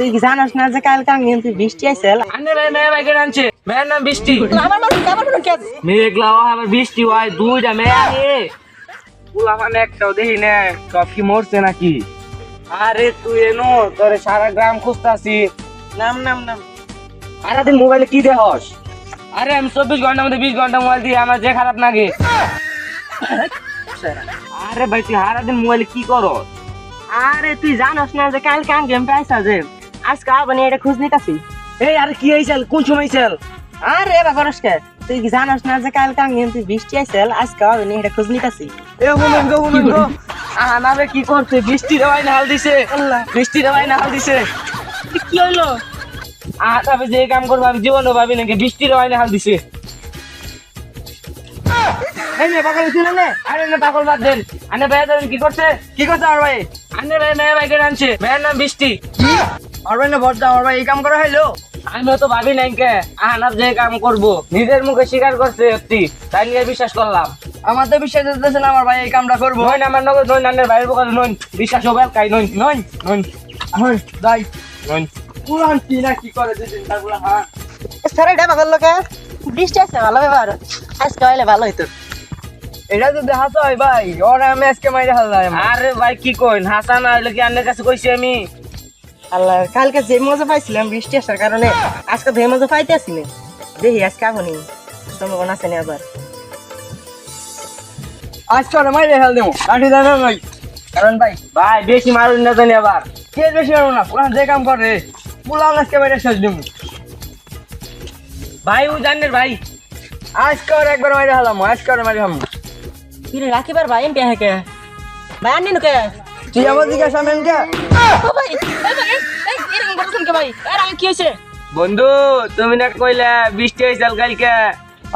তুই কি জানাস না যে কালকে কিন্তু বৃষ্টি আইছিল? আনে ভাই মেয়ে ভাই কেন আনছে? মেয়ের নাম বৃষ্টি। আমার মানুষ কে? মেঘলা আবার বৃষ্টি হয়, দুইটা মেয়ে আনে। পুলা মানে একটাও দেখি না, সব কি মরছে নাকি? আরে তুই এনো তোরে সারা গ্রাম খুঁজতাছি। নাম নাম নাম সারাদিন মোবাইলে কি দেখস? আরে আমি 24 ঘন্টার মধ্যে 20 ঘন্টা মোবাইল দিয়ে আমার যে খারাপ লাগে। আরে ভাই তুই সারাদিন মোবাইলে কি করস? আরে তুই জানাস না যে কালকে গেম পাইছা যে আজকে আবানি এটা খোঁজ নিতাছি। এই আরে কি হইছিল? কোন সময় হইছিল? আরে বাবারস কে তুই কি জানাস না যে কালকে কিন্তু বৃষ্টি আইছিল আজকে আবানি এটা খোঁজ নিতাছি। এ হুমেন গো আনারে কি করছে? বৃষ্টি রে ভাই নাল দিছে। আল্লাহ বৃষ্টি রে ভাই নাল দিছে। কি হইলো? তবে যে কাম করবো আমি জীবনও ভাবি নাকি, বৃষ্টির হয় না হাল দিছে। এই মেয়ে পাগল ছিল না? আরে না পাগল বাদ দেন। আনে ভাই কি করছে? কি করছে আমার ভাই? আনে ভাই মেয়ে ভাই কেন আনছে? মেয়ের নাম বৃষ্টি। আর ভাই না বড়দা আমার ভাই এই কাম করা হইলো। আমিও তো ভাবি নাই কে আহানাব যে কাম করবো নিজের মুখে স্বীকার করছে সত্যি, তাই নিয়ে বিশ্বাস করলাম। আমার তো বিশ্বাস হচ্ছে না আমার ভাই এই কামটা করবো। নইন আমার নগদ নইন, আন্নের ভাইয়ের বোকা নইন, বিশ্বাস হবে কাই নইন নইন নইন হই যাই নইন। পুরান কি না কি করে দিন তারগুলা। হ্যাঁ স্যার এটা পাগল লোকে বৃষ্টি আসছে ভালো ব্যাপার, আজকে হইলে ভালো হইতো। এটা তো দেখাতে হয় ভাই, ওরা আমি আজকে মাইরে হারলাম। আরে ভাই কি কইন? হাসান আইলে কি আন্নের কাছে কইছি আমি? আল্লাহ কালকে যে মজা পাইছিলাম বৃষ্টি আসার কারণে আজকে যে মজা পাইতে আসি না। দেখি আজকে আপনি সম্ভাবনা আছে না আবার আজকে ওরা মাইরে হেল দেবো কাঠি দেবে ভাই। কারণ ভাই ভাই বেশি মারুন না জানি আবার। কে বেশি পারবো না, পুরান যে কাম করে পুলাও আজকে মাইরে শেষ দেবো। ভাই ও জানের ভাই আজকে ওরা একবার মাইরে হালাম, আজকে ওরা মাইরে হালাম। কিরে রাখিবার ভাই এমপি কে ভাই আনি নুকে তুই আমার দিকে সামনে কে ভাই এই এরকম করছেন কে ভাই? আর আমি কি হইছে? বন্ধু তুমি না কইলে বৃষ্টি হয়েছিল কালকে,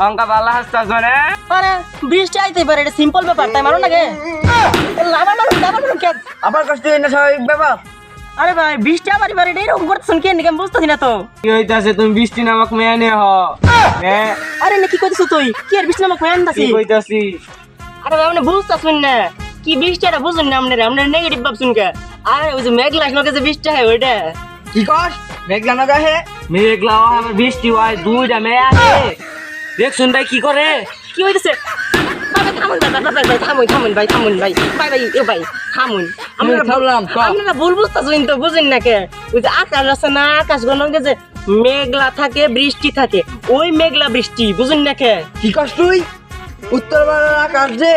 অঙ্কা ভালো হাসতাছ না? আরে বৃষ্টি আইতে পারে, এটা সিম্পল ব্যাপার, তাই মারো না কে? আমার মানুষ কে আবার কষ্ট হয় না স্বাভাবিক ব্যাপার। আরে ভাই বৃষ্টি আবার এবারে এরকম করতেছেন কেন? আমি বুঝতেছি না তো কি হইতাছে? তুমি বৃষ্টি নামক মেয়ে নিয়ে হ। আরে না কি কইতেছ তুই? কি আর বৃষ্টি নামক মেয়ে আনতাছি? কি কইতাছি? আরে ভাই আপনি বুঝতেছেন না কি বৃষ্টি এটা বুঝুন না, আপনার নেগেটিভ ভাবছেন কে? আরে ওই যে মেঘলা আসলো যে বৃষ্টি হয় ওইটা কি কস? মেঘলা না গাহে মেঘলা আমার বৃষ্টি হয়, দুইটা মেয়ে আছে দেখছুন ভাই কি করে? কি হইতেছে? বুঝেন না কে? ওই যে আকাশ আছে না, আকাশ গণকে যে মেঘলা থাকে বৃষ্টি থাকে, ওই মেঘলা বৃষ্টি বুঝেন না কে? কি কস তুই? উত্তর বাংলার আকাশ যে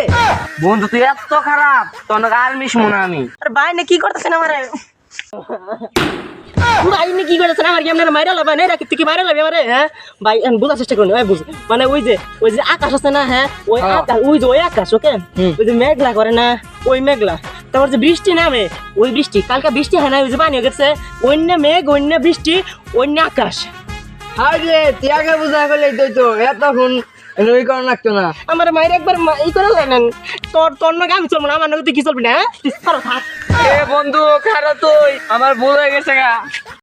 বন্ধু তুই এত খারাপ, তোর আর মিশ মনে আমি। আরে ভাই না কি করতেছেন আমারে? ভাই না কি করতেছেন আমার? কি আপনারা মাইরা লাভ নাই রাখি তুই কি মাইরা লাভ আমারে? হ্যাঁ ভাই আমি বোঝার চেষ্টা করুন, ভাই বুঝ মানে ওই যে আকাশ আছে না, হ্যাঁ ওই আকাশ, ওই যে ওই আকাশ ওকে, ওই যে মেঘলা করে না ওই মেঘলা, তারপর যে বৃষ্টি নামে ওই বৃষ্টি, কালকে বৃষ্টি হয় না ওই যে পানি হয়ে গেছে, অন্য মেঘ অন্য বৃষ্টি অন্য আকাশ। হাই রে তুই আগে বুঝা ফেলে তো এতক্ষণ নই করা লাগতো না। আমার মায়ের একবার ই করে নেন, তোর নাকি আমি চলবো না, আমার নাকি তুই কি চলবি না? এ বন্ধু খারাপ, তুই আমার ভুল হয়ে গেছে গা।